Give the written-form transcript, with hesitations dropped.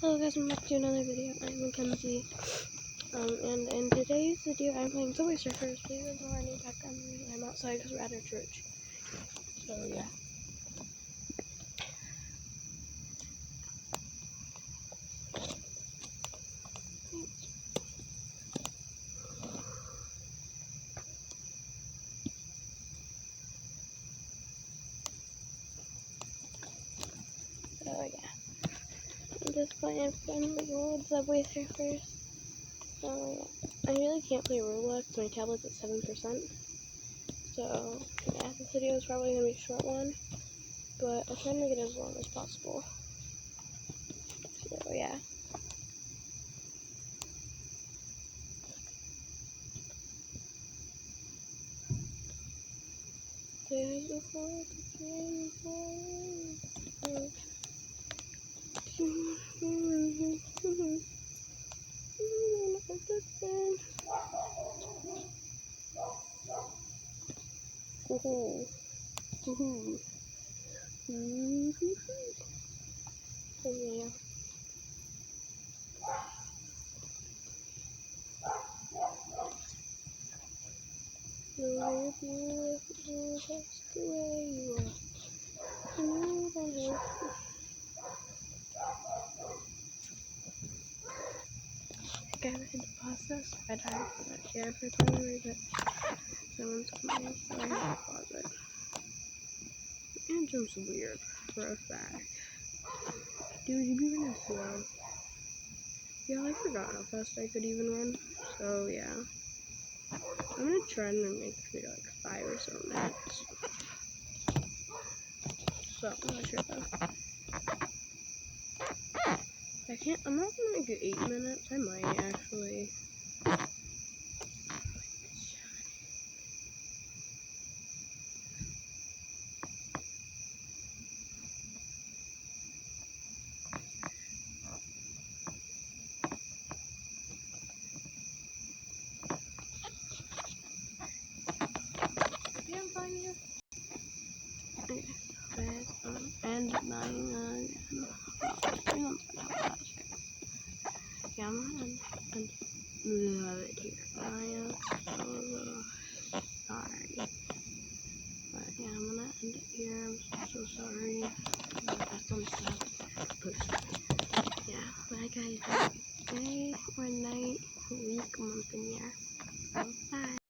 Hello guys, I'm back to another video. I'm Mackenzie. And in today's video I'm playing Subway Surfers. Please ignore any background noise. I'm outside because we're at our church. So yeah. So yeah. I'm just playing friendly old Subway Surfers. So yeah. I really can't play Roblox. My tablet's at 7%. So yeah, this video is probably gonna be a short one. But I'll try to make it as long as possible. So yeah. There's a hole to dream for. Woohoo! Woohoo! Oh yeah. You're beautiful, just the way you are. Okay, I had to pause this. I died for that share for 20 minutes. Someone's coming, so I have to pause it. Angel's weird for a fact. Dude, you be running slow. Yeah, I forgot how fast I could even run. So yeah. I'm gonna try and make the video like 5 or so minutes. So I'm not sure though. I'm not gonna make it 8 minutes. I might actually. Yeah, I'm fine here. Okay, and 9 yeah, I'm gonna end it here. I am so sorry. But yeah, I'm gonna end it here. I'm so sorry. That's some stuff. But yeah, bye guys. Have a good day or night, week, month, and year. So bye.